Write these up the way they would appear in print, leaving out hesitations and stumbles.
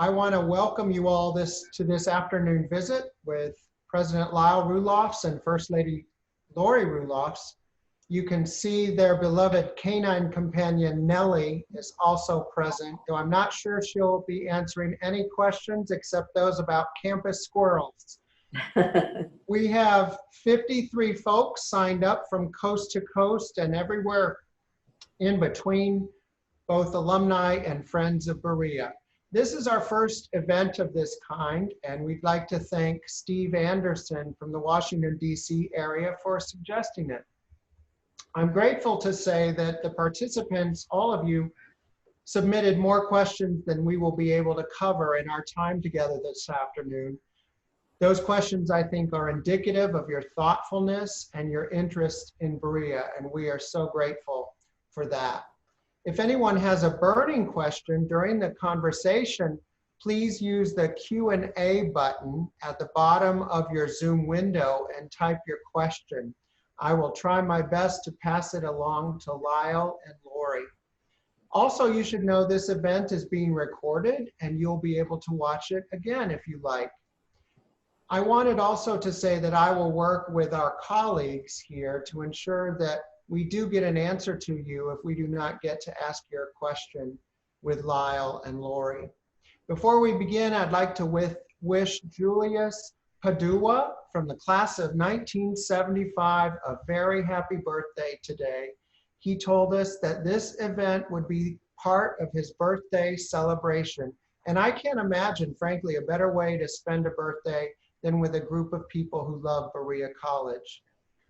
I want to welcome you all to this afternoon visit with President Lyle Roelofs and First Lady Laurie Roelofs. You can see their beloved canine companion Nellie is also present, though I'm not sure she'll be answering any questions except those about campus squirrels. We have 53 folks signed up from coast to coast and everywhere in between, both alumni and friends of Berea. This is our first event of this kind, and we'd like to thank Steve Anderson from the Washington, D.C. area for suggesting it. I'm grateful to say that the participants, all of you, submitted more questions than we will be able to cover in our time together this afternoon. Those questions, I think, are indicative of your thoughtfulness and your interest in Berea, and we are so grateful for that. If anyone has a burning question during the conversation, please use the Q&A button at the bottom of your Zoom window and type your question. I will try my best to pass it along to Lyle and Laurie. Also, you should know this event is being recorded and you'll be able to watch it again if you like. I wanted also to say that I will work with our colleagues here to ensure that we do get an answer to you if we do not get to ask your question with Lyle and Laurie. Before we begin, I'd like to wish Julius Padua from the class of 1975 a very happy birthday today. He told us that this event would be part of his birthday celebration. And I can't imagine, frankly, a better way to spend a birthday than with a group of people who love Berea College.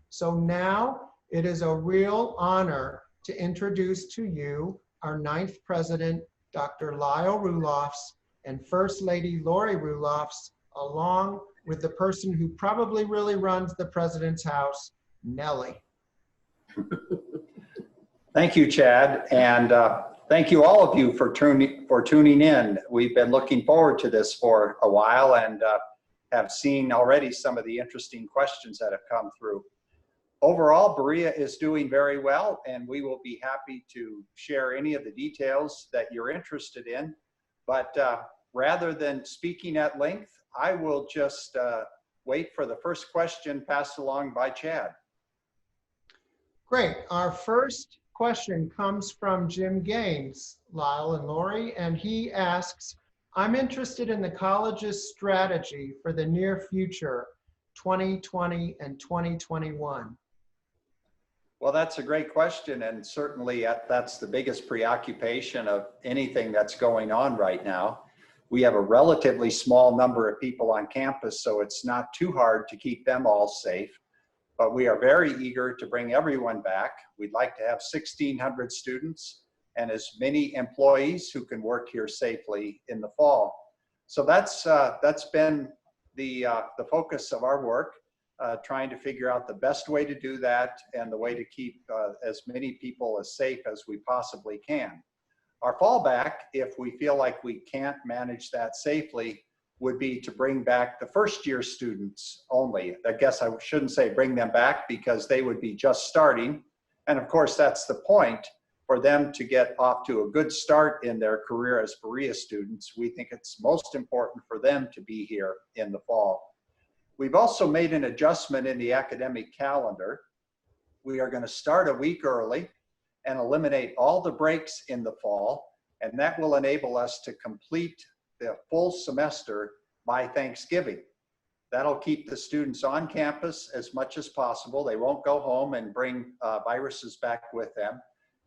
So now, it is a real honor to introduce to you our 9th president, Dr. Lyle Roelofs, and First Lady Laurie Roelofs, along with the person who probably really runs the president's house, Nellie. Thank you, Chad, and thank you all of you for tuning in. We've been looking forward to this for a while and have seen already some of the interesting questions that have come through. Overall, Berea is doing very well, and we will be happy to share any of the details that you're interested in. But rather than speaking at length, I will just wait for the first question passed along by Chad. Great. Our first question comes from Jim Gaines, Lyle and Laurie, and he asks, I'm interested in the college's strategy for the near future, 2020 and 2021. Well, that's a great question, and certainly that's the biggest preoccupation of anything that's going on right now. We have a relatively small number of people on campus, so it's not too hard to keep them all safe, but we are very eager to bring everyone back. We'd like to have 1,600 students and as many employees who can work here safely in the fall. So that's been the focus of our work. Trying to figure out the best way to do that and the way to keep as many people as safe as we possibly can. Our fallback, if we feel like we can't manage that safely, would be to bring back the first-year students only. I guess I shouldn't say bring them back because they would be just starting. And of course, that's the point. For them to get off to a good start in their career as Berea students, we think it's most important for them to be here in the fall. We've also made an adjustment in the academic calendar. We are going to start a week early and eliminate all the breaks in the fall, and that will enable us to complete the full semester by Thanksgiving. That'll keep the students on campus as much as possible. They won't go home and bring viruses back with them,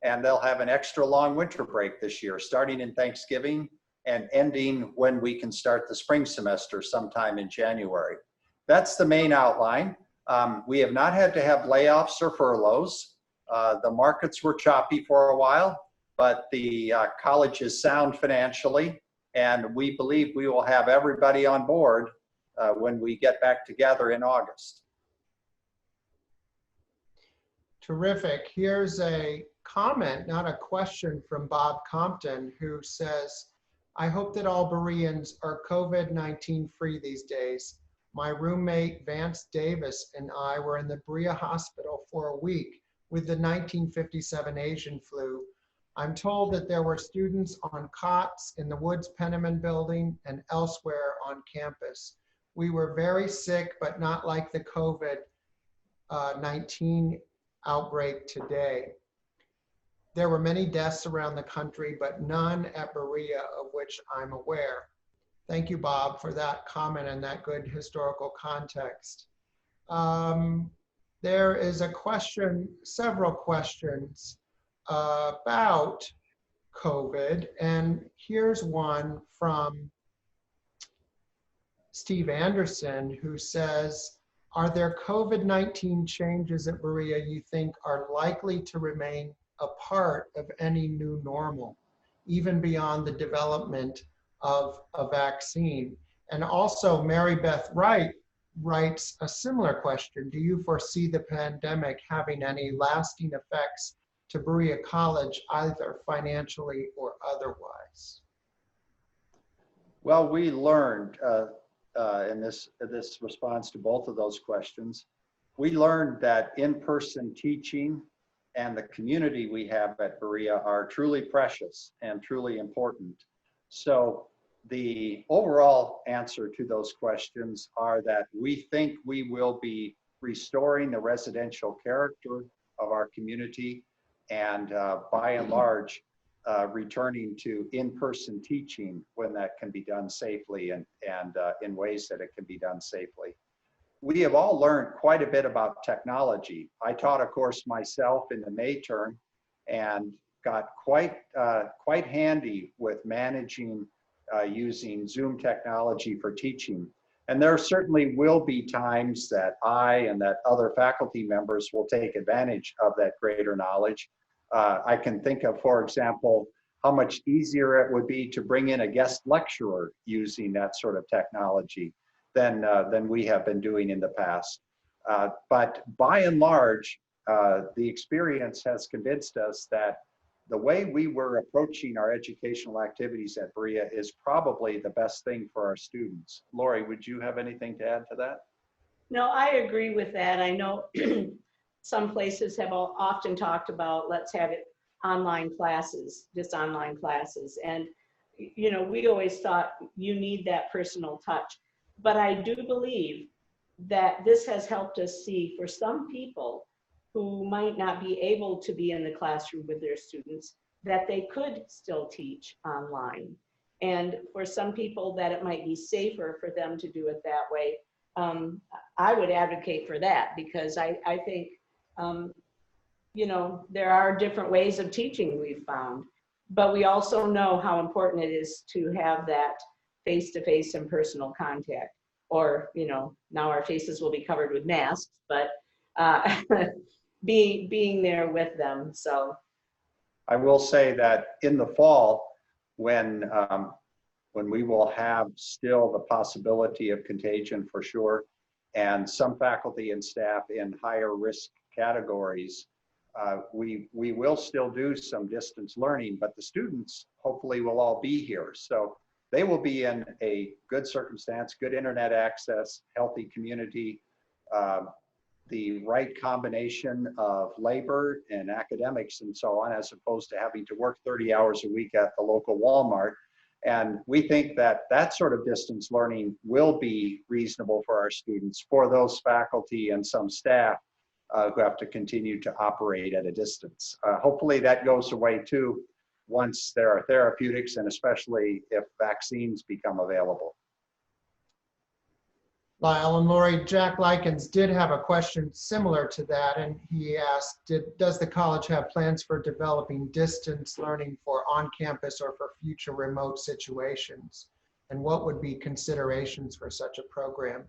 and they'll have an extra long winter break this year, starting in Thanksgiving and ending when we can start the spring semester sometime in January. That's the main outline. We have not had to have layoffs or furloughs. The markets were choppy for a while, but the college is sound financially, and we believe we will have everybody on board when we get back together in August. Terrific. Here's a comment, not a question, from Bob Compton, who says, I hope that all Bereans are COVID-19 free these days. My roommate Vance Davis and I were in the Berea Hospital for a week with the 1957 Asian flu. I'm told that there were students on cots in the Woods Penniman building and elsewhere on campus. We were very sick, but not like the COVID-19 outbreak today. There were many deaths around the country, but none at Berea of which I'm aware. Thank you, Bob, for that comment and that good historical context. There is a question, several questions about COVID, and here's one from Steve Anderson, who says, are there COVID-19 changes at Berea you think are likely to remain a part of any new normal, even beyond the development of a vaccine? And also, Mary Beth Wright writes a similar question. Do you foresee the pandemic having any lasting effects to Berea College, either financially or otherwise? Well, we learned in this response to both of those questions, we learned that in-person teaching and the community we have at Berea are truly precious and truly important. So the overall answer to those questions are that we think we will be restoring the residential character of our community and by and large, returning to in-person teaching when that can be done safely and in ways that it can be done safely. We have all learned quite a bit about technology. I taught a course myself in the May term and got quite handy with managing using Zoom technology for teaching. And there certainly will be times that I and that other faculty members will take advantage of that greater knowledge. I can think of, for example, how much easier it would be to bring in a guest lecturer using that sort of technology than we have been doing in the past. But by and large, the experience has convinced us that the way we were approaching our educational activities at Berea is probably the best thing for our students. Laurie, would you have anything to add to that? No, I agree with that. I know some places have often talked about, let's have it online classes, just online classes. And, you know, we always thought you need that personal touch. But I do believe that this has helped us see for some people who might not be able to be in the classroom with their students, that they could still teach online. And for some people that it might be safer for them to do it that way, I would advocate for that, because I think, you know, there are different ways of teaching we've found, but we also know how important it is to have that face-to-face and personal contact, or, you know, now our faces will be covered with masks, but being there with them. So I will say that in the fall, when we will have still the possibility of contagion for sure, and some faculty and staff in higher risk categories, we will still do some distance learning, but the students hopefully will all be here. So they will be in a good circumstance, good internet access, healthy community, the right combination of labor and academics and so on, as opposed to having to work 30 hours a week at the local Walmart. And we think that that sort of distance learning will be reasonable for our students, for those faculty and some staff who have to continue to operate at a distance. Hopefully that goes away too once there are therapeutics, and especially if vaccines become available. Lyle and Laurie, Jack Likens did have a question similar to that, and he asked, does the college have plans for developing distance learning for on-campus or for future remote situations? And what would be considerations for such a program?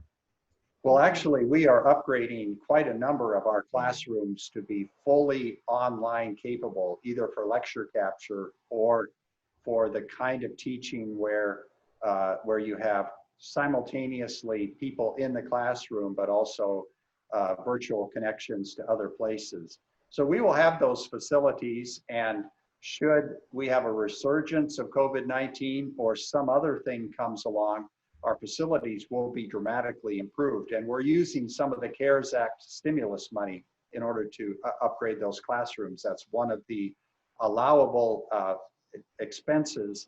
Well, actually, we are upgrading quite a number of our classrooms to be fully online capable, either for lecture capture or for the kind of teaching where you have simultaneously people in the classroom, but also virtual connections to other places. So we will have those facilities, and should we have a resurgence of COVID-19 or some other thing comes along, our facilities will be dramatically improved. And we're using some of the CARES Act stimulus money in order to upgrade those classrooms. That's one of the allowable expenses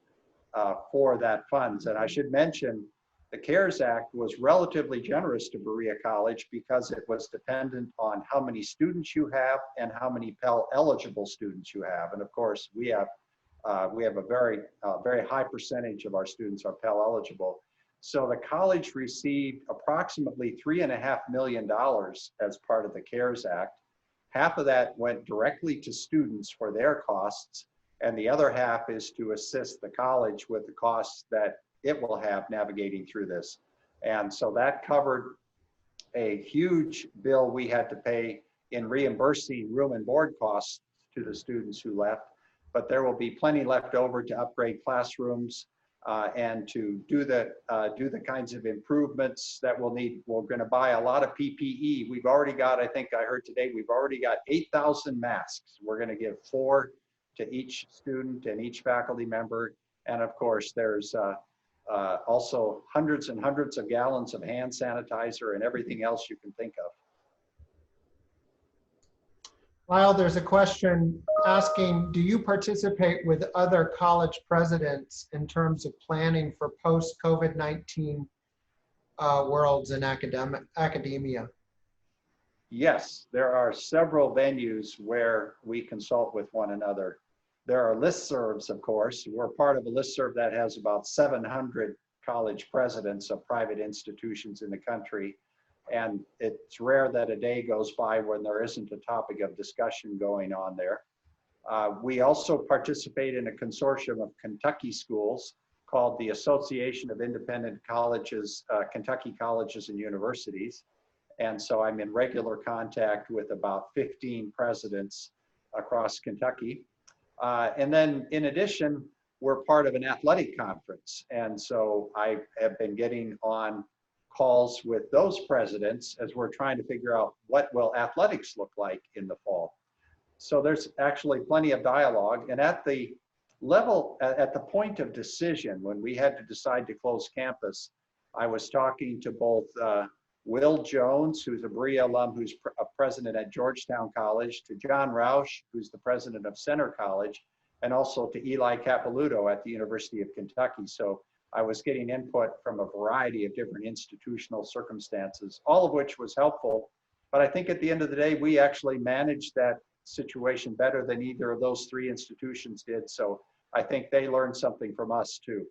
for that funds. And I should mention, the CARES Act was relatively generous to Berea College because it was dependent on how many students you have and how many Pell eligible students you have. And of course, we have a very high percentage of our students are Pell eligible. So the college received approximately $3.5 million as part of the CARES Act. Half of that went directly to students for their costs, and the other half is to assist the college with the costs that it will have navigating through this. And so that covered a huge bill we had to pay in reimbursing room and board costs to the students who left, but there will be plenty left over to upgrade classrooms and to do the kinds of improvements that we'll need. We're going to buy a lot of PPE. We've already got, I think I heard today, we've already got 8,000 masks. We're going to give 4 to each student and each faculty member. And of course, there's also hundreds and hundreds of gallons of hand sanitizer and everything else you can think of. Lyle, there's a question asking, do you participate with other college presidents in terms of planning for post-COVID-19 worlds in academia? Yes, there are several venues where we consult with one another. There are listservs, of course. We're part of a listserv that has about 700 college presidents of private institutions in the country. And it's rare that a day goes by when there isn't a topic of discussion going on there. We also participate in a consortium of Kentucky schools called the Association of Independent Colleges, Kentucky Colleges and Universities. And so I'm in regular contact with about 15 presidents across Kentucky. And then in addition, we're part of an athletic conference. And so I have been getting on calls with those presidents as we're trying to figure out what will athletics look like in the fall. So there's actually plenty of dialogue. And at the level, at the point of decision, when we had to decide to close campus, I was talking to both Will Jones, who's a Berea alum, who's a president at Georgetown College, to John Roush, who's the president of Center College, and also to Eli Capilouto at the University of Kentucky. So I was getting input from a variety of different institutional circumstances, all of which was helpful. But I think at the end of the day, we actually managed that situation better than either of those 3 institutions did. So I think they learned something from us too.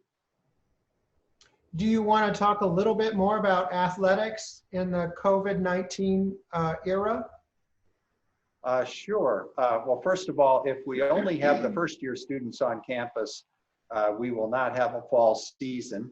Do you want to talk a little bit more about athletics in the COVID-19 era? Sure. Well, first of all, if we only have the first-year students on campus, we will not have a fall season.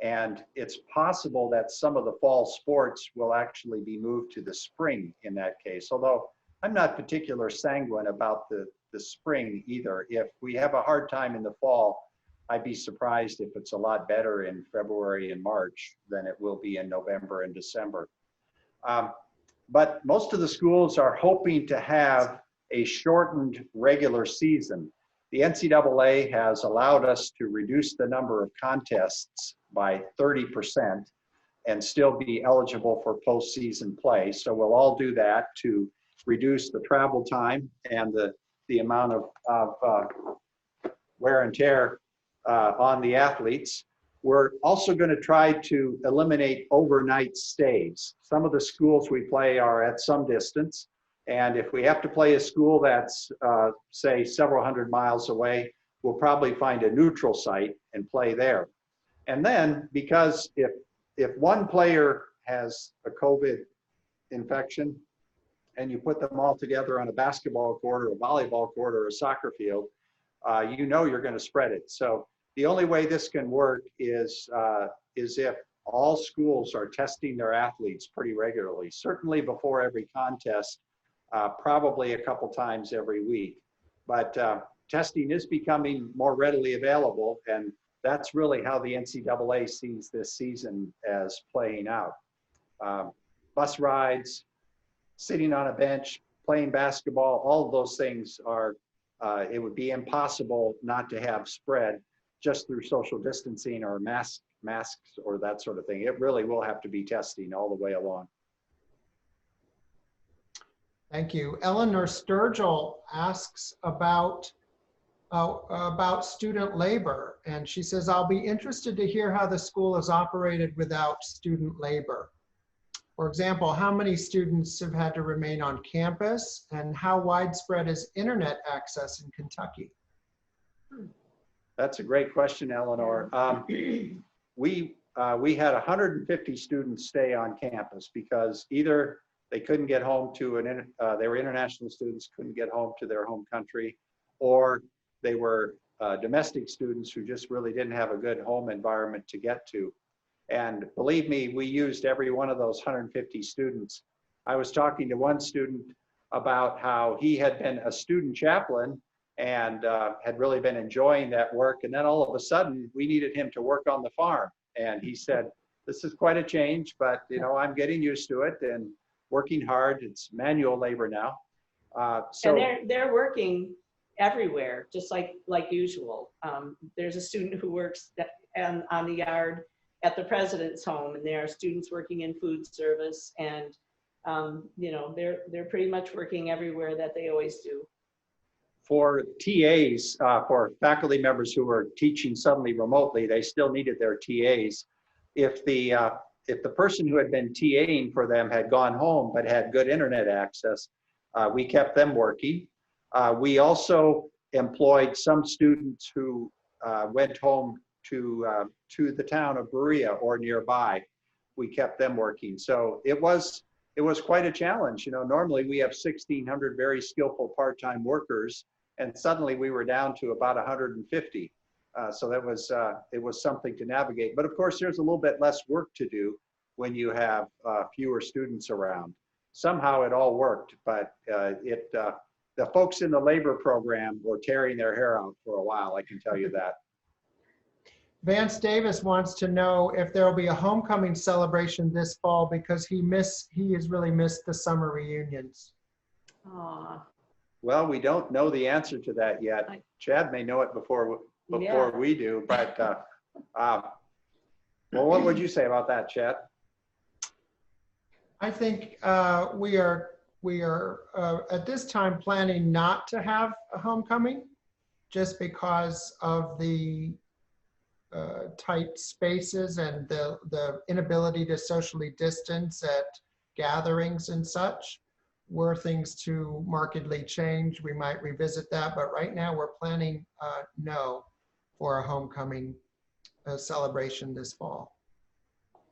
And it's possible that some of the fall sports will actually be moved to the spring in that case. Although I'm not particularly sanguine about the spring either. If we have a hard time in the fall, I'd be surprised if it's a lot better in February and March than it will be in November and December. But most of the schools are hoping to have a shortened regular season. The NCAA has allowed us to reduce the number of contests by 30% and still be eligible for postseason play. So we'll all do that to reduce the travel time and the amount of wear and tear on the athletes. We're also going to try to eliminate overnight stays. Some of the schools we play are at some distance. And if we have to play a school that's, say, several hundred miles away, we'll probably find a neutral site and play there. And then, because if one player has a COVID infection and you put them all together on a basketball court or a volleyball court or a soccer field, you know you're going to spread it. So the only way this can work is if all schools are testing their athletes pretty regularly, certainly before every contest, probably a couple times every week. But testing is becoming more readily available, and that's really how the NCAA sees this season as playing out. Bus rides, sitting on a bench, playing basketball, all of those things are, it would be impossible not to have spread just through social distancing or masks or that sort of thing. It really will have to be testing all the way along. Thank you. Eleanor Sturgill asks about about student labor. And she says, I'll be interested to hear how the school is operated without student labor. For example, how many students have had to remain on campus, and how widespread is internet access in Kentucky? That's a great question, Eleanor. We had 150 students stay on campus because either they couldn't get home to they were international students, couldn't get home to their home country, or they were domestic students who just really didn't have a good home environment to get to. And believe me, we used every one of those 150 students. I was talking to one student about how he had been a student chaplain and had really been enjoying that work. And then all of a sudden, we needed him to work on the farm. And he said, this is quite a change, but you know, I'm getting used to it and working hard. It's manual labor now. And they're working everywhere, just like usual. There's a student who works on the yard at the president's home, and there are students working in food service, and you know, they're pretty much working everywhere that they always do. For TAs, for faculty members who were teaching suddenly remotely, they still needed their TAs. If the person who had been TAing for them had gone home but had good internet access, we kept them working. We also employed some students who went home to the town of Berea or nearby. We kept them working. So it was quite a challenge. You know, normally we have 1,600 very skillful part-time workers, and suddenly we were down to about 150. So that was it was something to navigate. But of course, there's a little bit less work to do when you have fewer students around. Somehow it all worked, but the folks in the labor program were tearing their hair out for a while, I can tell you that. Vance Davis wants to know if there will be a homecoming celebration this fall, because he has really missed the summer reunions. Aww. Well, we don't know the answer to that yet. Chad may know it before we do, but well, what would you say about that, Chad? I think we are at this time planning not to have a homecoming, just because of the tight spaces and the inability to socially distance at gatherings and such. Were things to markedly change, we might revisit that, but right now we're planning no for a homecoming celebration this fall.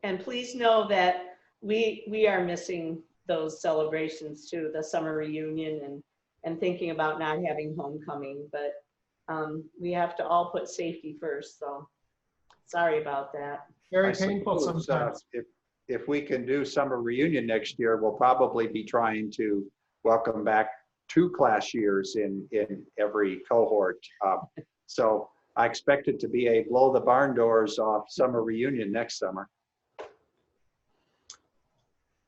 And please know that we are missing those celebrations too, the summer reunion and thinking about not having homecoming, but we have to all put safety first, so sorry about that. Very painful sometimes. If we can do summer reunion next year, we'll probably be trying to welcome back 2 class years in every cohort. So I expect it to be a blow the barn doors off summer reunion next summer.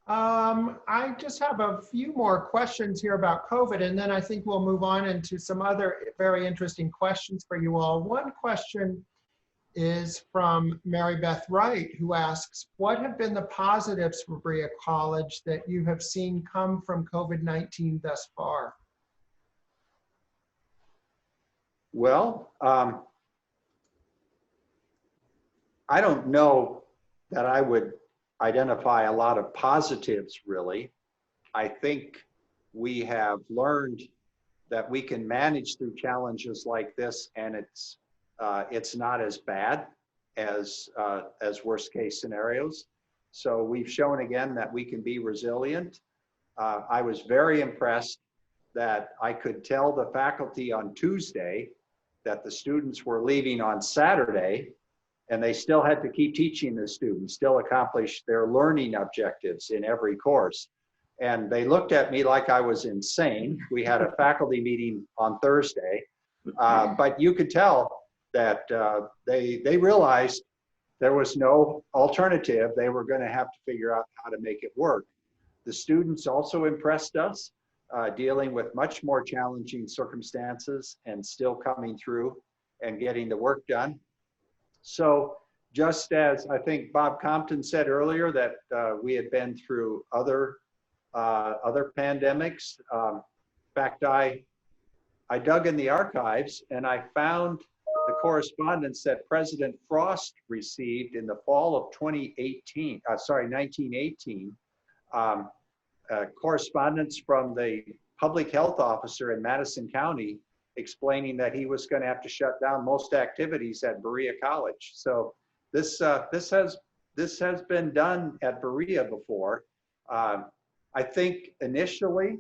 I just have a few more questions here about COVID, and then I think we'll move on into some other very interesting questions for you all. One question is from Mary Beth Wright, who asks, what have been the positives for Berea College that you have seen come from COVID-19 thus far? Well, I don't know that I would identify a lot of positives, really. I think we have learned that we can manage through challenges like this, and it's not as bad as worst case scenarios. So we've shown again that we can be resilient. I was very impressed that I could tell the faculty on Tuesday that the students were leaving on Saturday, and they still had to keep teaching the students, still accomplish their learning objectives in every course. And they looked at me like I was insane. We had a faculty meeting on Thursday, but you could tell that they realized there was no alternative. They were going to have to figure out how to make it work. The students also impressed us, dealing with much more challenging circumstances and still coming through and getting the work done. So just as I think Bob Compton said earlier that we had been through other pandemics. In fact, I I dug in the archives and I found the correspondence that President Frost received in the fall of 1918, correspondence from the public health officer in Madison County explaining that he was going to have to shut down most activities at Berea College. So this has been done at Berea before. I think initially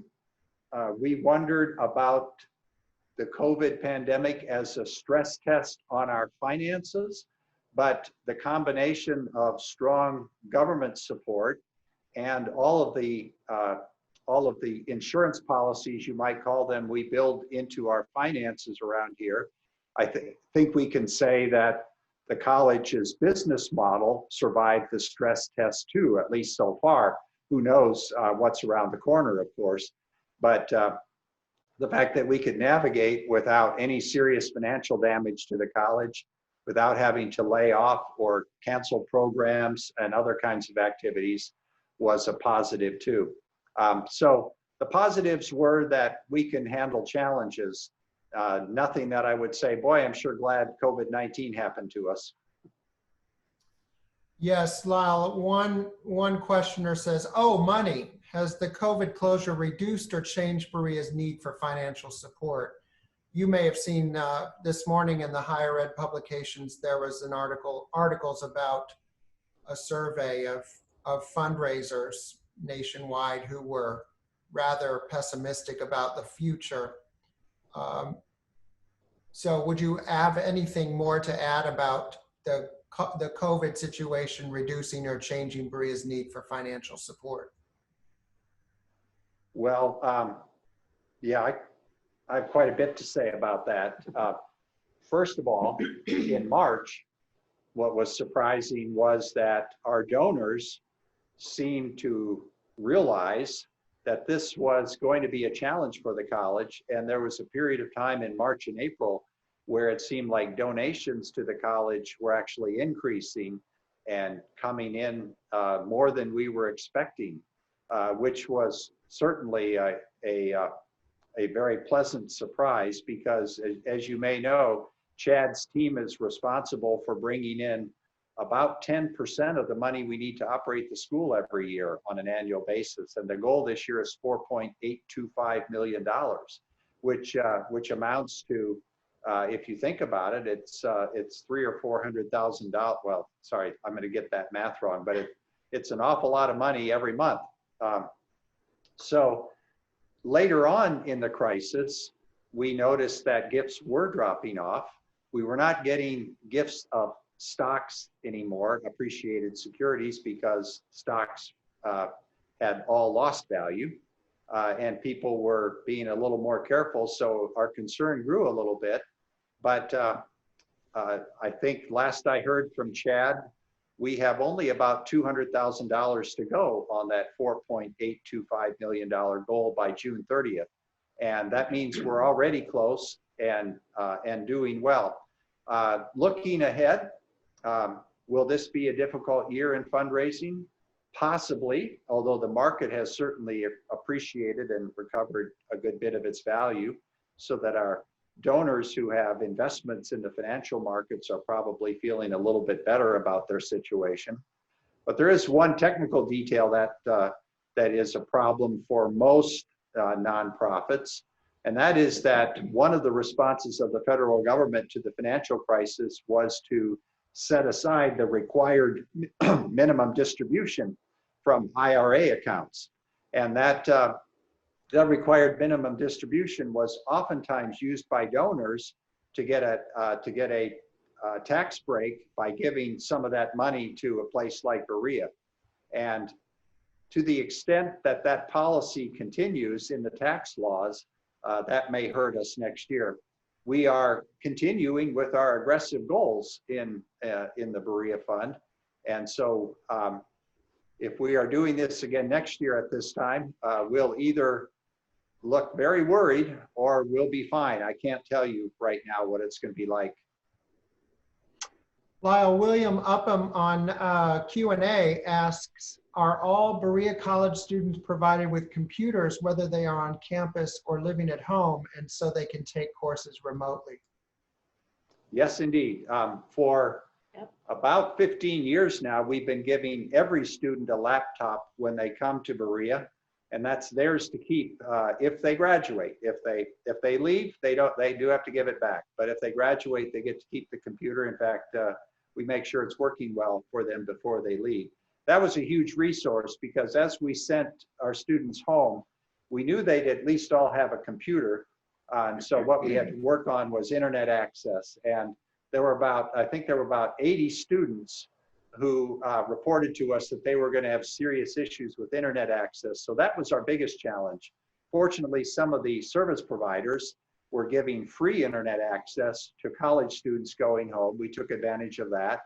we wondered about the COVID pandemic as a stress test on our finances, but the combination of strong government support and all of the insurance policies, you might call them, we build into our finances around here, I think we can say that the college's business model survived the stress test too, at least so far. Who knows what's around the corner, of course, but the fact that we could navigate without any serious financial damage to the college, without having to lay off or cancel programs and other kinds of activities was a positive too. So the positives were that we can handle challenges. Nothing that I would say, boy, I'm sure glad COVID-19 happened to us. Yes, Lyle, one questioner says, oh, money. Has the COVID closure reduced or changed Berea's need for financial support? You may have seen this morning in the higher ed publications, there was an articles about a survey of fundraisers nationwide who were rather pessimistic about the future. So would you have anything more to add about the COVID situation reducing or changing Berea's need for financial support? Well, yeah, I have quite a bit to say about that. First of all, in March, what was surprising was that our donors seemed to realize that this was going to be a challenge for the college. And there was a period of time in March and April where it seemed like donations to the college were actually increasing and coming in more than we were expecting, which was certainly a very pleasant surprise because, as you may know, Chad's team is responsible for bringing in about 10% of the money we need to operate the school every year on an annual basis. And the goal this year is $4.825 million, which amounts to, if you think about it, it's $300,000 or $400,000. Well, sorry, I'm going to get that math wrong, but it's an awful lot of money every month. So later on in the crisis, we noticed that gifts were dropping off. We were not getting gifts of stocks anymore, appreciated securities, because stocks had all lost value and people were being a little more careful. So our concern grew a little bit, but I think last I heard from Chad, we have only about $200,000 to go on that $4.825 million goal by June 30th. And that means we're already close and doing well. Looking ahead, will this be a difficult year in fundraising? Possibly, although the market has certainly appreciated and recovered a good bit of its value, so that our donors who have investments in the financial markets are probably feeling a little bit better about their situation. But there is one technical detail that is a problem for most nonprofits, and that is that one of the responses of the federal government to the financial crisis was to set aside the required minimum distribution from IRA accounts. And that required minimum distribution was oftentimes used by donors to get a tax break by giving some of that money to a place like Berea. And to the extent that that policy continues in the tax laws, that may hurt us next year. We are continuing with our aggressive goals in the Berea Fund. And so if we are doing this again next year at this time, we'll either look very worried or we'll be fine. I can't tell you right now what it's going to be like. Lyle, William Upham on Q&A asks, are all Berea College students provided with computers, whether they are on campus or living at home, and so they can take courses remotely? Yes, indeed. For Yep. about 15 years now, we've been giving every student a laptop when they come to Berea, and that's theirs to keep if they graduate. If they leave, they do have to give it back. But if they graduate, they get to keep the computer. In fact, we make sure it's working well for them before they leave. That was a huge resource because as we sent our students home, we knew they'd at least all have a computer. And so what we had to work on was internet access. And there were I think there were about 80 students who reported to us that they were going to have serious issues with internet access. So that was our biggest challenge. Fortunately, some of the service providers were giving free internet access to college students going home. We took advantage of that.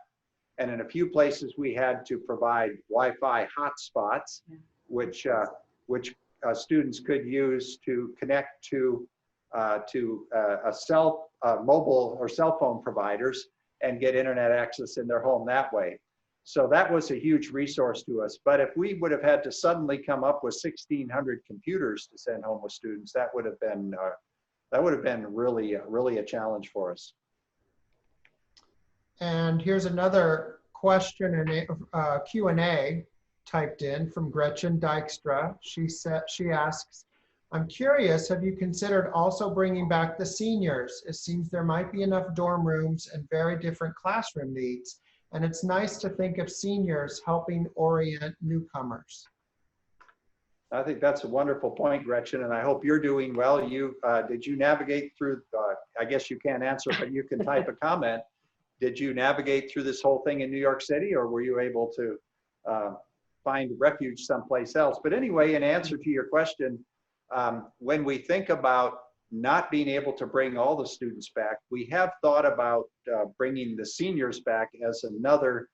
And in a few places, we had to provide Wi-Fi hotspots, which students could use to connect to mobile or cell phone providers and get internet access in their home that way. So that was a huge resource to us. But if we would have had to suddenly come up with 1,600 computers to send home with students, that would have been really a challenge for us. And here's another question in Q&A typed in from Gretchen Dykstra. She asks, I'm curious, have you considered also bringing back the seniors? It seems there might be enough dorm rooms and very different classroom needs. And it's nice to think of seniors helping orient newcomers. I think that's a wonderful point, Gretchen, and I hope you're doing well. Did you navigate through, I guess you can't answer, but you can type a comment. Did you navigate through this whole thing in New York City, or were you able to find refuge someplace else? But anyway, in answer to your question, when we think about not being able to bring all the students back, we have thought about bringing the seniors back as another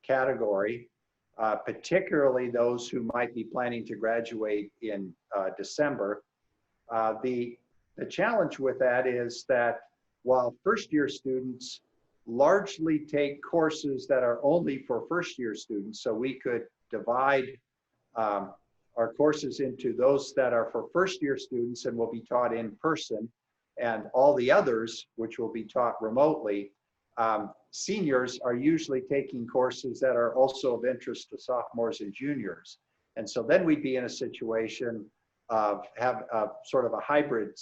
category, particularly those who might be planning to graduate in December. The challenge with that is that while first-year students largely take courses that are only for first-year students, so we could divide our courses into those that are for first-year students and will be taught in person, and all the others, which will be taught remotely. Seniors are usually taking courses that are also of interest to sophomores and juniors. And so then we'd be in a situation of sort of a hybrid.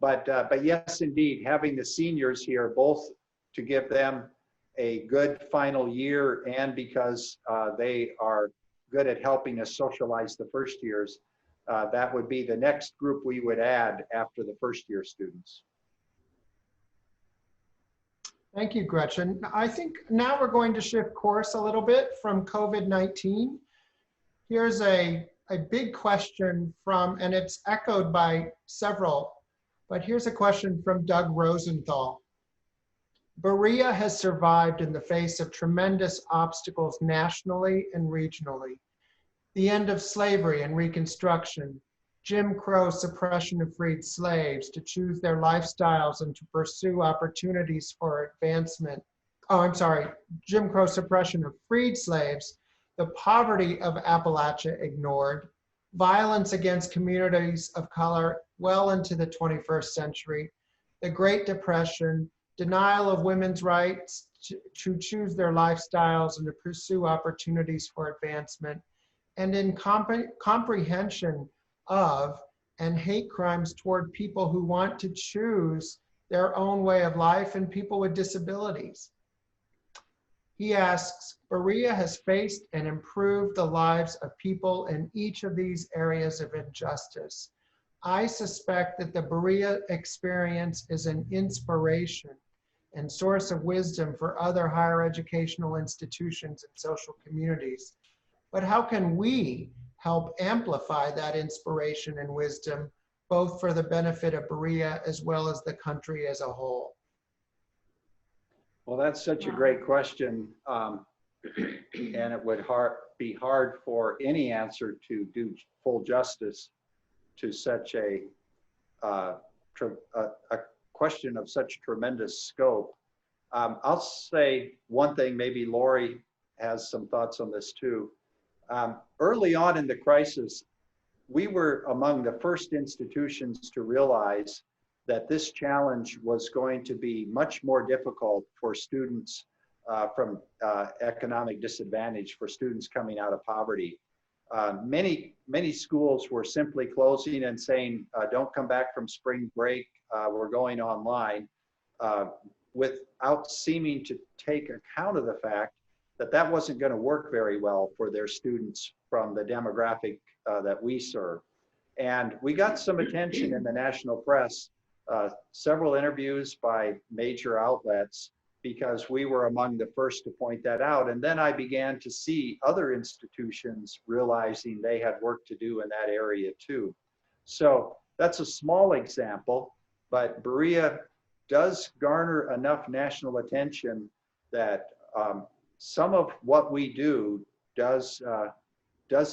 But yes, indeed, having the seniors here, both to give them a good final year and because they are good at helping us socialize the first years, that would be the next group we would add after the first year students. Thank you, Gretchen. I think now we're going to shift course a little bit from COVID-19. Here's a big question from, and it's echoed by several, but here's a question from Doug Rosenthal. Berea has survived in the face of tremendous obstacles nationally and regionally. The end of slavery and Reconstruction, Jim Crow suppression of freed slaves to choose their lifestyles and to pursue opportunities for advancement. Jim Crow suppression of freed slaves, the poverty of Appalachia ignored, violence against communities of color well into the 21st century, the Great Depression, denial of women's rights to choose their lifestyles and to pursue opportunities for advancement, and in comprehension of and hate crimes toward people who want to choose their own way of life and people with disabilities. He asks, Berea has faced and improved the lives of people in each of these areas of injustice. I suspect that the Berea experience is an inspiration and source of wisdom for other higher educational institutions and social communities. But how can we help amplify that inspiration and wisdom, both for the benefit of Berea as well as the country as a whole? Well, that's such a great question. And it would be hard for any answer to do full justice to such a question of such tremendous scope. I'll say one thing, maybe Laurie has some thoughts on this too. Early on in the crisis, we were among the first institutions to realize that this challenge was going to be much more difficult for students from economic disadvantage, for students coming out of poverty. Many schools were simply closing and saying, don't come back from spring break, we're going online, without seeming to take account of the fact that that wasn't going to work very well for their students from the demographic that we serve. And we got some attention in the national press, several interviews by major outlets, because we were among the first to point that out. And then I began to see other institutions realizing they had work to do in that area too. So that's a small example, but Berea does garner enough national attention that some of what we do does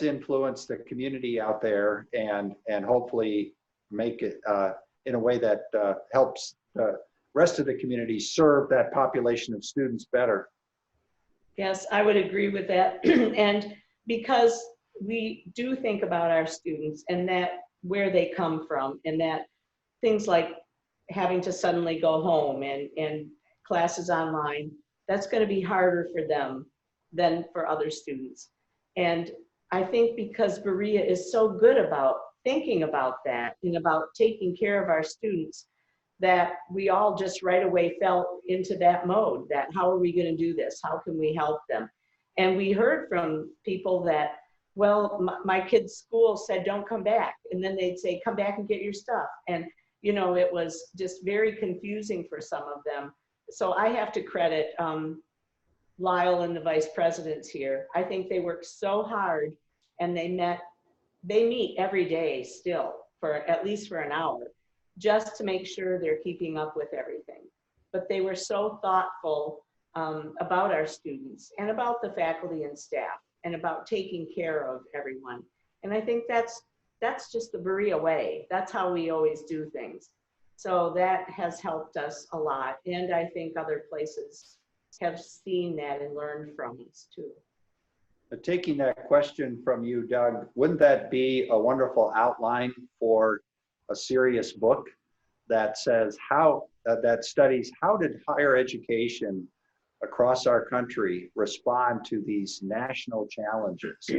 influence the community out there, and hopefully make it in a way that helps the rest of the community serve that population of students better. Yes, I would agree with that. And because we do think about our students and that where they come from, and that things like having to suddenly go home and classes online, that's going to be harder for them than for other students. And I think because Berea is so good about thinking about that and about taking care of our students, that we all just right away fell into that mode, that how are we going to do this? How can we help them? And we heard from people that, well, my kid's school said, don't come back. And then they'd say, come back and get your stuff. And, you know, it was just very confusing for some of them. So I have to credit Lyle and the vice presidents here. I think they work so hard, and they meet every day still for at least for an hour, just to make sure they're keeping up with everything. But they were so thoughtful about our students and about the faculty and staff and about taking care of everyone. And I think that's just the Berea way. That's how we always do things. So that has helped us a lot. And I think other places have seen that and learned from us too. But taking that question from you, Doug, wouldn't that be a wonderful outline for a serious book that says that studies how did higher education across our country respond to these national challenges?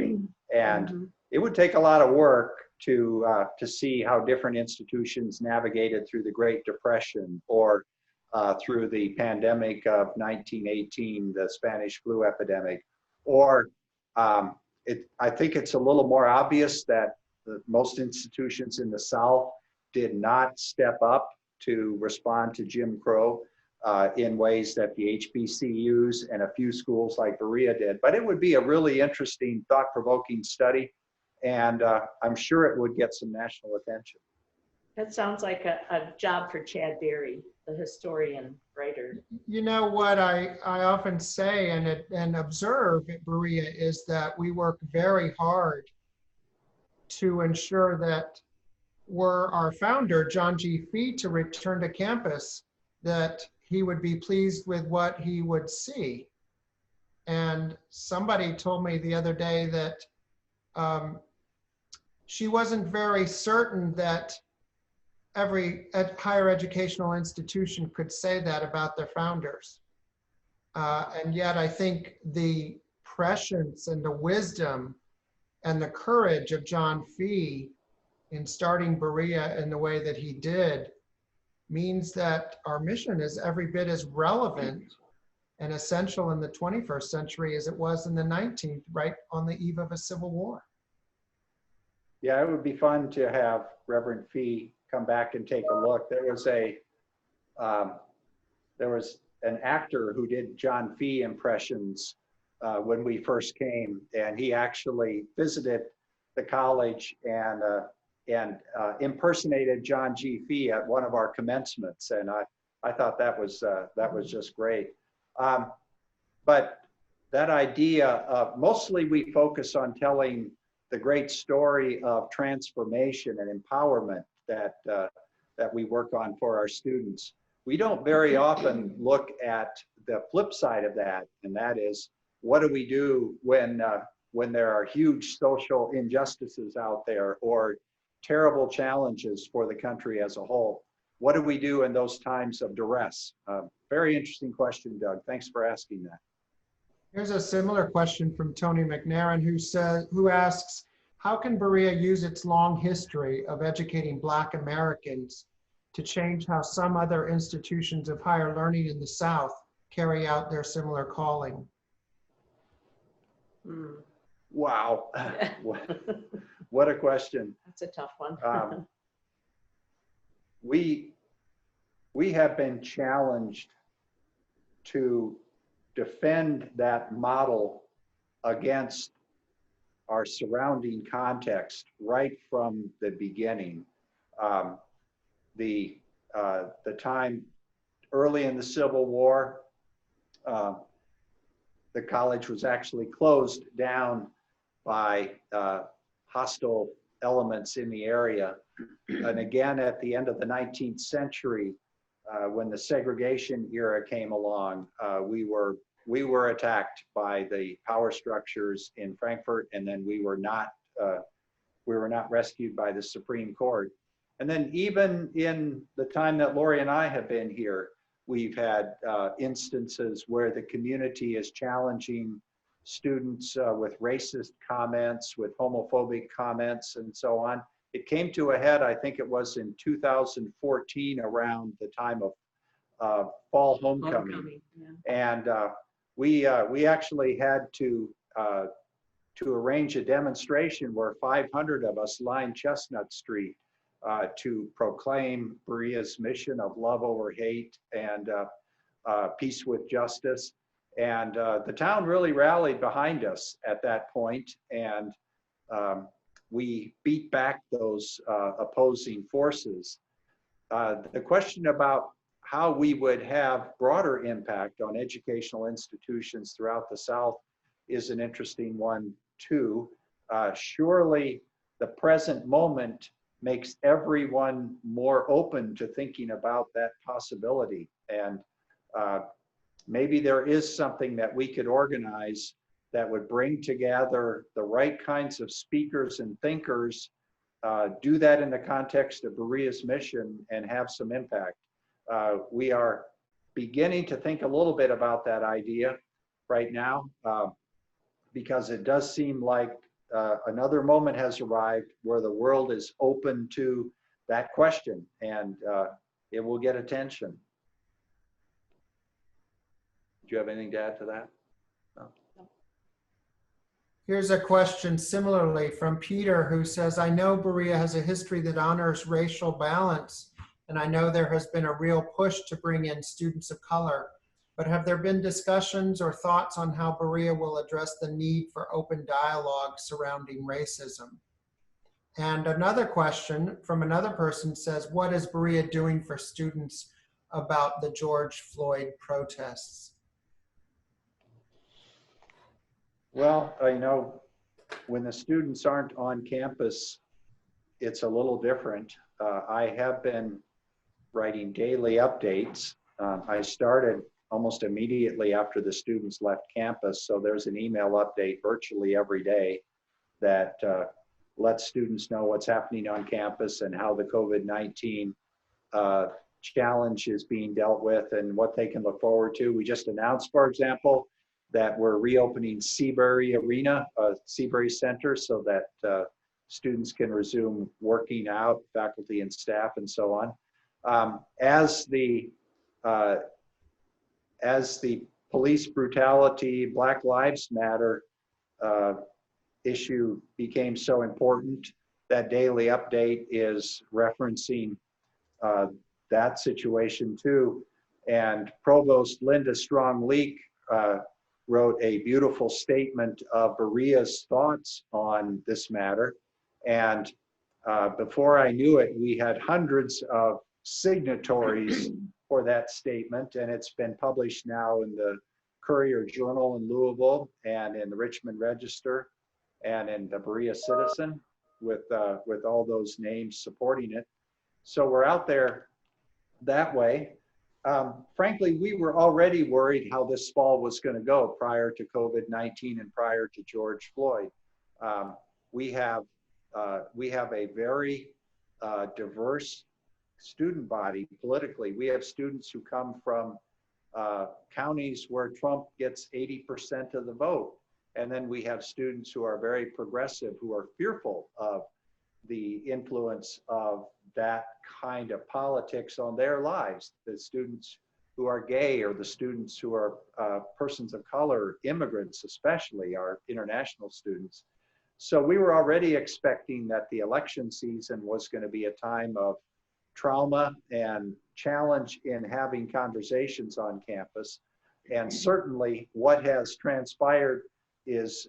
And it would take a lot of work to see how different institutions navigated through the Great Depression, or through the pandemic of 1918, the Spanish flu epidemic, or I think it's a little more obvious that most institutions in the South did not step up to respond to Jim Crow in ways that the HBCUs and a few schools like Berea did. But it would be a really interesting, thought-provoking study, and I'm sure it would get some national attention. That sounds like a job for Chad Berry, the historian writer. You know what I often say and observe at Berea is that we work very hard to ensure that were our founder, John G. Fee, to return to campus, that he would be pleased with what he would see. And somebody told me the other day that she wasn't very certain that every higher educational institution could say that about their founders. And yet I think the prescience and the wisdom and the courage of John Fee in starting Berea in the way that he did means that our mission is every bit as relevant and essential in the 21st century as it was in the 19th, right on the eve of a civil war. Yeah, it would be fun to have Reverend Fee come back and take a look. There was an actor who did John Fee impressions when we first came, and he actually visited the college and impersonated John G. Fee at one of our commencements, and I thought that was just great. But that idea of, mostly we focus on telling the great story of transformation and empowerment that we work on for our students. we don't very often look at the flip side of that, and that is, what do we do when there are huge social injustices out there or terrible challenges for the country as a whole? What do we do in those times of duress? Very interesting question, Doug. Thanks for asking that. Here's a similar question from Tony McNair, who asks, how can Berea use its long history of educating Black Americans to change how some other institutions of higher learning in the South carry out their similar calling? Wow, what a question. That's a tough one. We have been challenged to defend that model against our surrounding context right from the beginning. The time early in the Civil War, the college was actually closed down by hostile elements in the area. And again, at the end of the 19th century, when the segregation era came along, we were attacked by the power structures in Frankfurt, and then we were not rescued by the Supreme Court. And then even in the time that Laurie and I have been here, we've had instances where the community is challenging students with racist comments, with homophobic comments, and so on. It came to a head, I think it was in 2014, around the time of fall homecoming. Yeah. And we actually had to arrange a demonstration where 500 of us lined Chestnut Street to proclaim Berea's mission of love over hate and peace with justice. And the town really rallied behind us at that point, and we beat back those opposing forces. The question about how we would have broader impact on educational institutions throughout the South is an interesting one too. Surely the present moment makes everyone more open to thinking about that possibility. And maybe there is something that we could organize that would bring together the right kinds of speakers and thinkers, do that in the context of Berea's mission, and have some impact. We are beginning to think a little bit about that idea right now, because it does seem like another moment has arrived where the world is open to that question, and it will get attention. Do you have anything to add to that? No. Here's a question similarly from Peter, who says, I know Berea has a history that honors racial balance, and I know there has been a real push to bring in students of color, but have there been discussions or thoughts on how Berea will address the need for open dialogue surrounding racism? And another question from another person says, what is Berea doing for students about the George Floyd protests? Well, I know when the students aren't on campus, it's a little different. I have been writing daily updates. I started almost immediately after the students left campus, so there's an email update virtually every day that lets students know what's happening on campus and how the COVID-19 challenge is being dealt with and what they can look forward to. We just announced, for example, that we're reopening Seabury Arena, Seabury Center, so that students can resume working out, faculty and staff, and so on. As the police brutality, Black Lives Matter issue became so important, that daily update is referencing that situation too. And Provost Linda Strong-Leek wrote a beautiful statement of Berea's thoughts on this matter. And before I knew it, we had hundreds of signatories for that statement, and it's been published now in the Courier Journal in Louisville and in the Richmond Register and in the Berea Citizen with all those names supporting it. So we're out there that way. Frankly, we were already worried how this fall was going to go prior to COVID-19 and prior to George Floyd. Um, we have a very diverse student body politically. We have students who come from counties where Trump gets 80% of the vote. And then we have students who are very progressive, who are fearful of the influence of that kind of politics on their lives. The students who are gay, or the students who are persons of color, immigrants especially, our international students. So we were already expecting that the election season was going to be a time of trauma and challenge in having conversations on campus. And certainly what has transpired is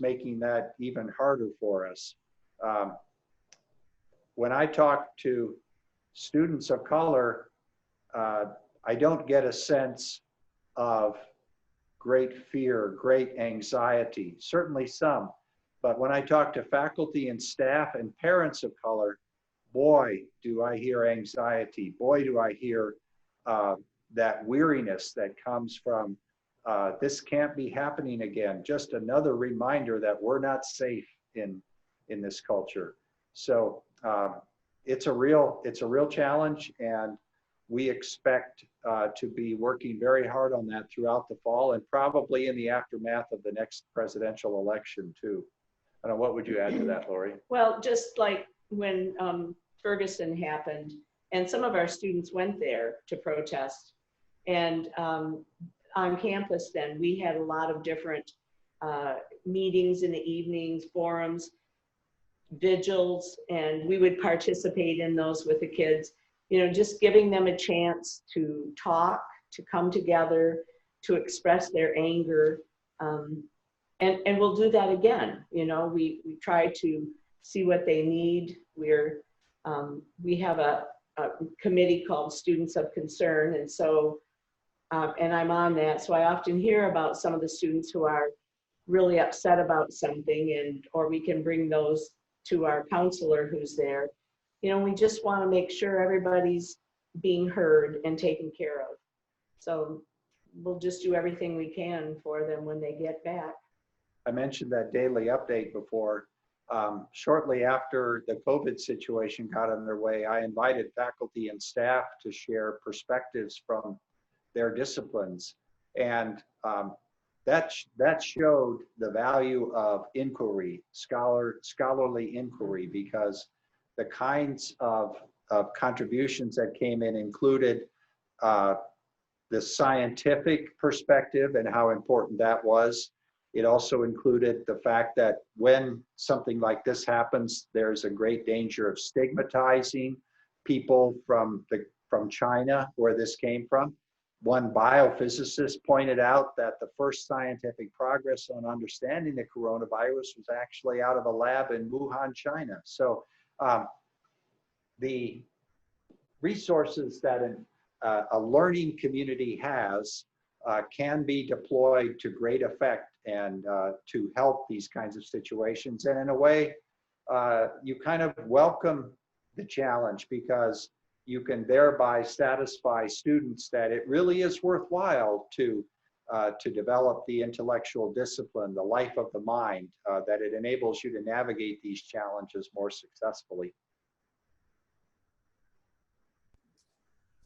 making that even harder for us. When I talk to students of color, I don't get a sense of great fear, great anxiety, certainly some. But when I talk to faculty and staff and parents of color, boy, do I hear anxiety. Boy, do I hear that weariness that comes from this can't be happening again. Just another reminder that we're not safe in this culture. So it's a real challenge, and we expect to be working very hard on that throughout the fall, and probably in the aftermath of the next presidential election too. I don't know, what would you add to that, Laurie? Well, just like when Ferguson happened, and some of our students went there to protest, and on campus then we had a lot of different meetings in the evenings, forums, vigils, and we would participate in those with the kids, you know, just giving them a chance to talk, to come together, to express their anger. And we'll do that again. You know, we try to see what they need. We have a committee called Students of Concern, and so and I'm on that, so I often hear about some of the students who are really upset about something, and or we can bring those to our counselor who's there. You know, we just want to make sure everybody's being heard and taken care of. So we'll just do everything we can for them when they get back. I mentioned that daily update before. Shortly after the COVID situation got underway, I invited faculty and staff to share perspectives from their disciplines. And that showed the value of inquiry, scholarly inquiry, because the kinds of contributions that came in included the scientific perspective and how important that was. It also included the fact that when something like this happens, there's a great danger of stigmatizing people from China, where this came from. One biophysicist pointed out that the first scientific progress on understanding the coronavirus was actually out of a lab in Wuhan, China. So the resources that a learning community has can be deployed to great effect and to help these kinds of situations. And in a way, you kind of welcome the challenge, because you can thereby satisfy students that it really is worthwhile to develop the intellectual discipline, the life of the mind, that it enables you to navigate these challenges more successfully.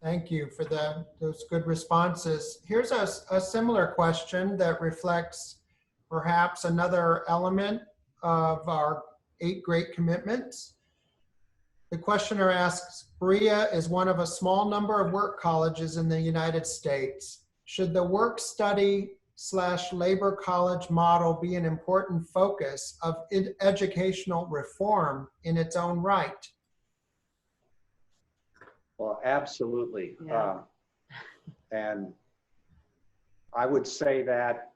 Thank you for those good responses. Here's a similar question that reflects perhaps another element of our 8 great commitments. The questioner asks, Berea is one of a small number of work colleges in the United States. Should the work-study/labor college model be an important focus of educational reform in its own right? Well, absolutely. Yeah. And I would say that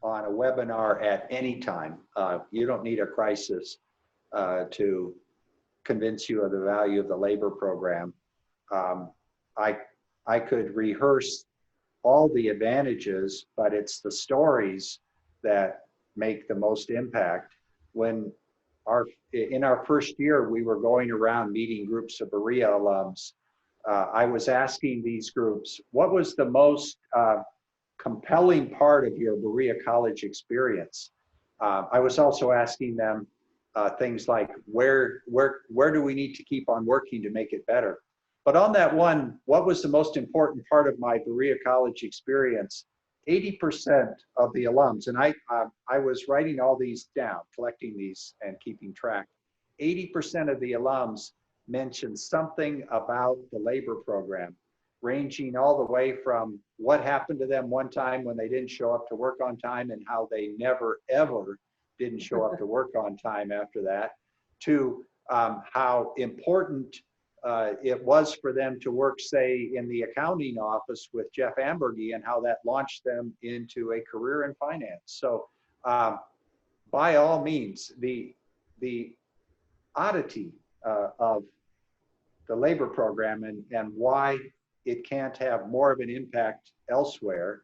on a webinar at any time. You don't need a crisis to convince you of the value of the labor program. I could rehearse all the advantages, but it's the stories that make the most impact. When in our first year, we were going around meeting groups of Berea alums I was asking these groups, what was the most compelling part of your Berea College experience? I was also asking them things like, where do we need to keep on working to make it better? But on that one, what was the most important part of my Berea College experience? 80% of the alums, and I was writing all these down, collecting these and keeping track. 80% of the alums mentioned something about the labor program, ranging all the way from what happened to them one time when they didn't show up to work on time and how they never, ever didn't show up to work on time after that, to how important it was for them to work, say, in the accounting office with Jeff Ambergy, and how that launched them into a career in finance. So by all means, the oddity of the labor program and why it can't have more of an impact elsewhere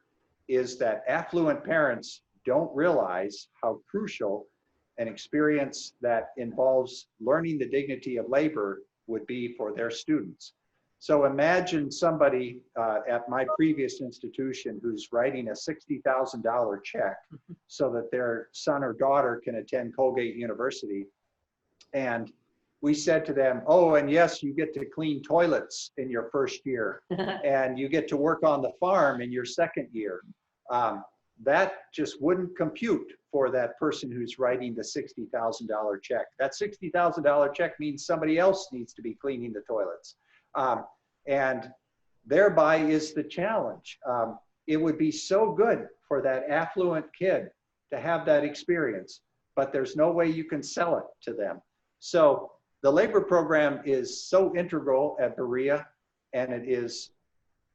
is that affluent parents don't realize how crucial an experience that involves learning the dignity of labor would be for their students. So imagine somebody at my previous institution who's writing a $60,000 check so that their son or daughter can attend Colgate University. And we said to them, oh, and yes, you get to clean toilets in your first year, and you get to work on the farm in your second year. That just wouldn't compute for that person who's writing the $60,000 check. That $60,000 check means somebody else needs to be cleaning the toilets. And thereby is the challenge. It would be so good for that affluent kid to have that experience, but there's no way you can sell it to them. So the labor program is so integral at Berea, and it is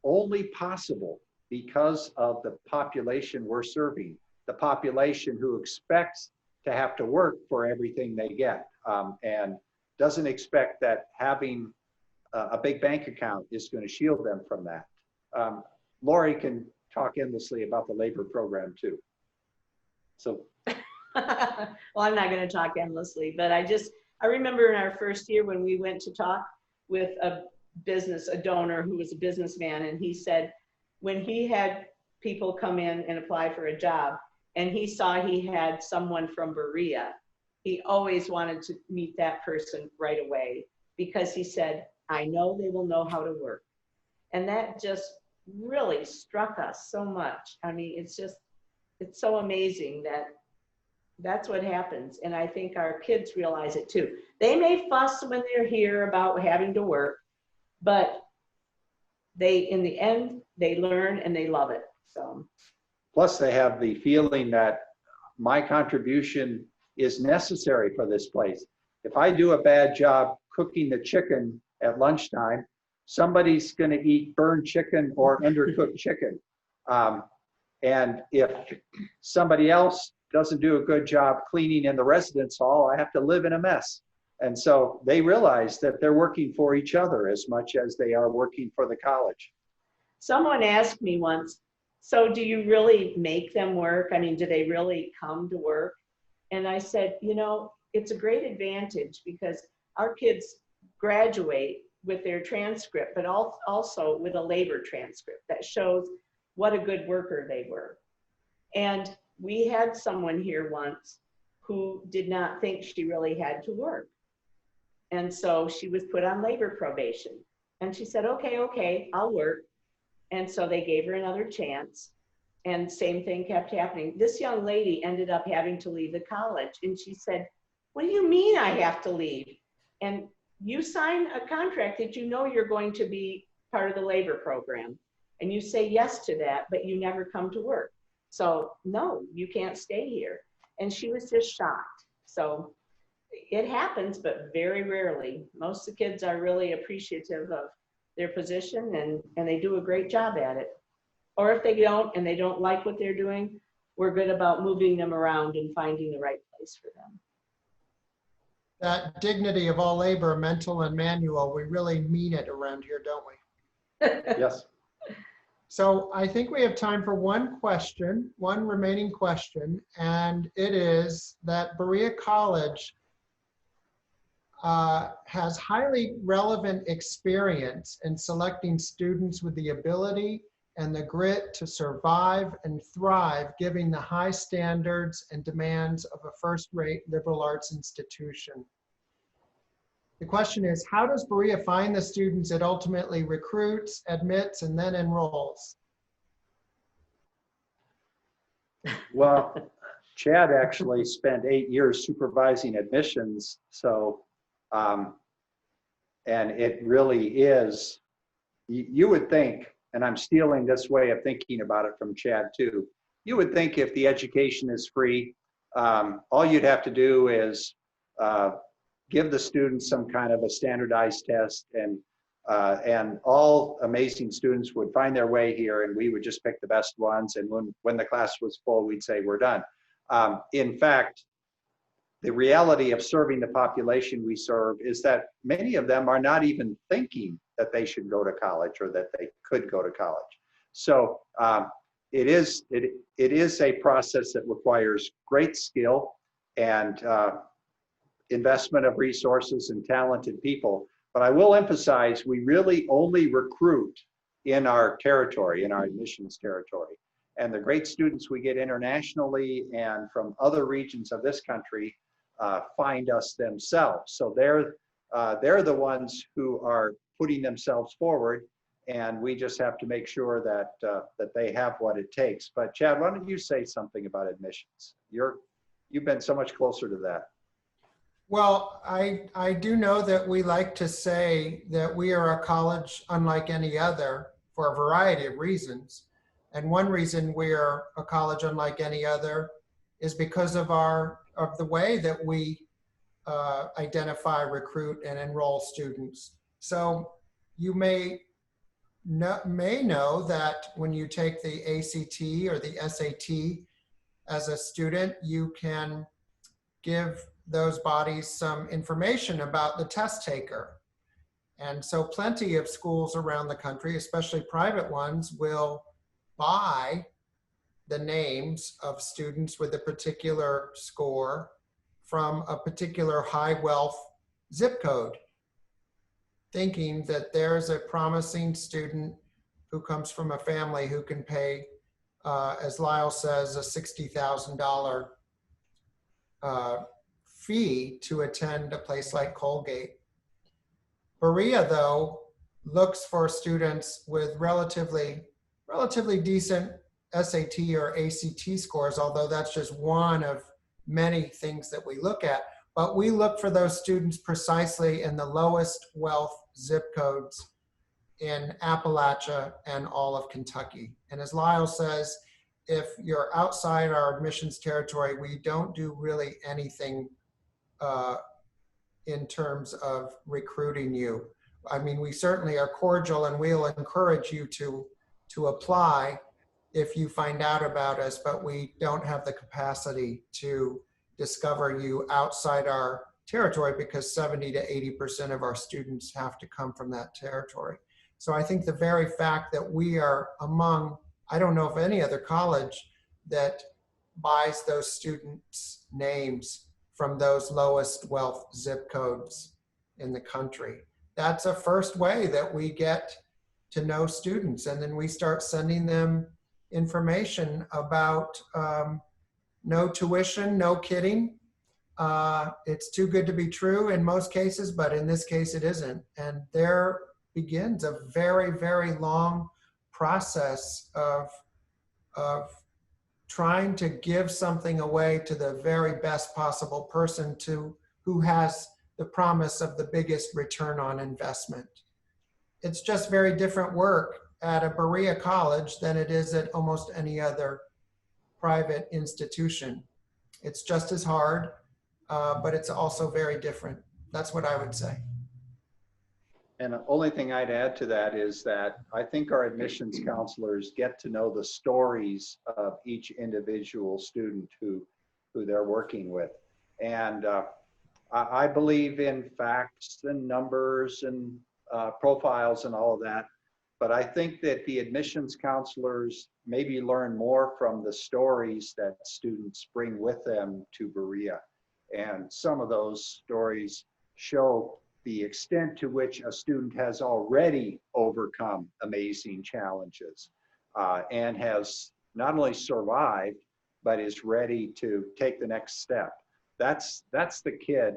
only possible because of the population we're serving, the population who expects to have to work for everything they get, and doesn't expect that having a big bank account is going to shield them from that. Laurie can talk endlessly about the labor program too. So. Well, I'm not going to talk endlessly, but I remember in our first year when we went to talk with a donor who was a businessman, and he said when he had people come in and apply for a job and he saw he had someone from Berea, he always wanted to meet that person right away, because he said, I know they will know how to work. And that just really struck us so much. I mean, it's so amazing that that's what happens. And I think our kids realize it too. They may fuss when they're here about having to work, but in the end, they learn and they love it. So. Plus they have the feeling that my contribution is necessary for this place. If I do a bad job cooking the chicken at lunchtime, somebody's going to eat burned chicken or undercooked chicken. And if somebody else doesn't do a good job cleaning in the residence hall, I have to live in a mess. And so they realize that they're working for each other as much as they are working for the college. Someone asked me once, so do you really make them work? I mean, do they really come to work? And I said, it's a great advantage because our kids graduate with their transcript, but also with a labor transcript that shows what a good worker they were. And we had someone here once who did not think she really had to work. And so she was put on labor probation. And she said, okay, I'll work. And so they gave her another chance. And same thing kept happening. This young lady ended up having to leave the college. And she said, what do you mean I have to leave? And you sign a contract that you know you're going to be part of the labor program. And you say yes to that, but you never come to work. So no, you can't stay here. And she was just shocked. So it happens, but very rarely. Most of the kids are really appreciative of their position and they do a great job at it. Or if they don't and they don't like what they're doing, we're good about moving them around and finding the right place for them. That dignity of all labor, mental and manual, we really mean it around here, don't we? Yes. So I think we have time for one remaining question, and it is that Berea College has highly relevant experience in selecting students with the ability and the grit to survive and thrive, given the high standards and demands of a first-rate liberal arts institution. The question is, how does Berea find the students it ultimately recruits, admits, and then enrolls? Well, Chad actually spent 8 years supervising admissions. So, and it really is, you would think, and I'm stealing this way of thinking about it from Chad too, you would think if the education is free, all you'd have to do is give the students some kind of a standardized test, and all amazing students would find their way here, and we would just pick the best ones. And when the class was full, we'd say, we're done. In fact, the reality of serving the population we serve is that many of them are not even thinking that they should go to college or that they could go to college. So it is a process that requires great skill and investment of resources and talented people. But I will emphasize, we really only recruit in our territory, in our admissions territory. And the great students we get internationally and from other regions of this country find us themselves. So they're the ones who are putting themselves forward, and we just have to make sure that they have what it takes. But Chad, why don't you say something about admissions? You've been so much closer to that. Well, I do know that we like to say that we are a college unlike any other for a variety of reasons. And one reason we are a college unlike any other is because of the way that we identify, recruit, and enroll students. So you may know that when you take the ACT or the SAT as a student, you can give those bodies some information about the test taker. And so plenty of schools around the country, especially private ones, will buy the names of students with a particular score from a particular high wealth zip code, thinking that there's a promising student who comes from a family who can pay, as Lyle says, a $60,000 fee to attend a place like Colgate. Berea, though, looks for students with relatively decent SAT or ACT scores, although that's just one of many things that we look at. But we look for those students precisely in the lowest wealth zip codes in Appalachia and all of Kentucky. And as Lyle says, if you're outside our admissions territory, we don't do really anything in terms of recruiting you. I mean, we certainly are cordial, and we'll encourage you to apply if you find out about us, but we don't have the capacity to discover you outside our territory because 70 to 80% of our students have to come from that territory. So I think the very fact that we are among, I don't know of any other college that buys those students' names from those lowest wealth zip codes in the country. That's a first way that we get to know students, and then we start sending them information about no tuition, no kidding. It's too good to be true in most cases, but in this case it isn't. And there begins a very, very long process of trying to give something away to the very best possible person who has the promise of the biggest return on investment. It's just very different work at a Berea College than it is at almost any other private institution. It's just as hard, but it's also very different. That's what I would say. And the only thing I'd add to that is that I think our admissions counselors get to know the stories of each individual student who they're working with. And I believe in facts and numbers and profiles and all of that. But I think that the admissions counselors maybe learn more from the stories that students bring with them to Berea. And some of those stories show the extent to which a student has already overcome amazing challenges and has not only survived, but is ready to take the next step. That's the kid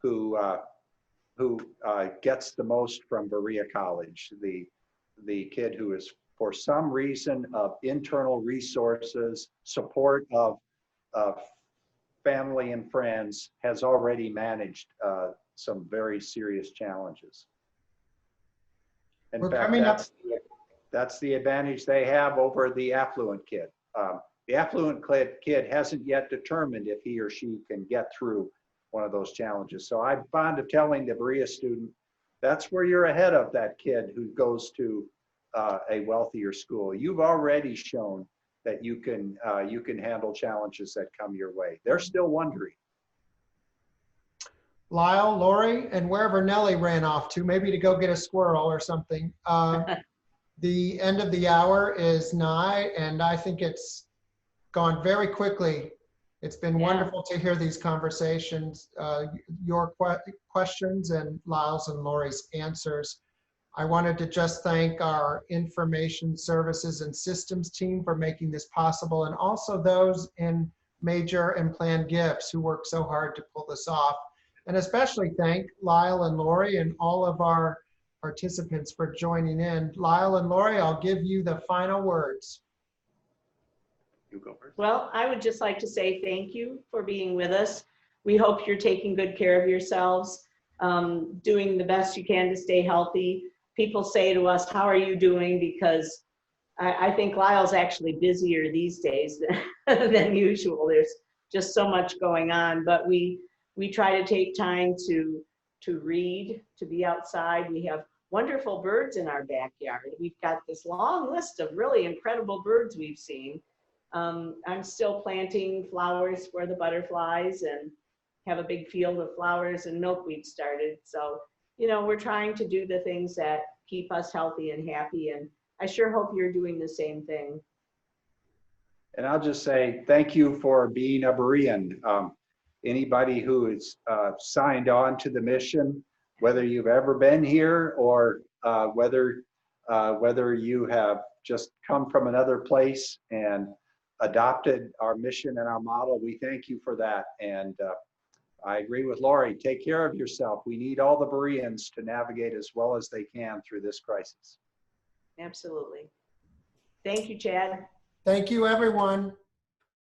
who gets the most from Berea College. The kid who is, for some reason of internal resources, support of family and friends, has already managed some very serious challenges. In We're fact, coming up. that's the advantage they have over the affluent kid. The affluent kid hasn't yet determined if he or she can get through one of those challenges. So I'm fond of telling the Berea student, that's where you're ahead of that kid who goes to a wealthier school. You've already shown that you can handle challenges that come your way. They're still wondering. Lyle, Laurie, and wherever Nellie ran off to, maybe to go get a squirrel or something. The end of the hour is nigh, and I think it's gone very quickly. It's been wonderful to hear these conversations, your questions and Lyle's and Laurie's answers. I wanted to just thank our information services and systems team for making this possible, and also those in major and planned gifts who worked so hard to pull this off. And especially thank Lyle and Laurie and all of our participants for joining in. Lyle and Laurie, I'll give you the final words. You go first. Well, I would just like to say thank you for being with us. We hope you're taking good care of yourselves, doing the best you can to stay healthy. People say to us, how are you doing? Because I think Lyle's actually busier these days than usual. There's just so much going on, but we try to take time to read, to be outside. We have wonderful birds in our backyard. We've got this long list of really incredible birds we've seen. I'm still planting flowers for the butterflies and have a big field of flowers and milkweed started. So, you know, we're trying to do the things that keep us healthy and happy. And I sure hope you're doing the same thing. And I'll just say thank you for being a Berean. Anybody who is signed on to the mission, whether you've ever been here or whether you have just come from another place and adopted our mission and our model, we thank you for that. And I agree with Laurie, take care of yourself. We need all the Bereans to navigate as well as they can through this crisis. Absolutely. Thank you, Chad. Thank you, everyone.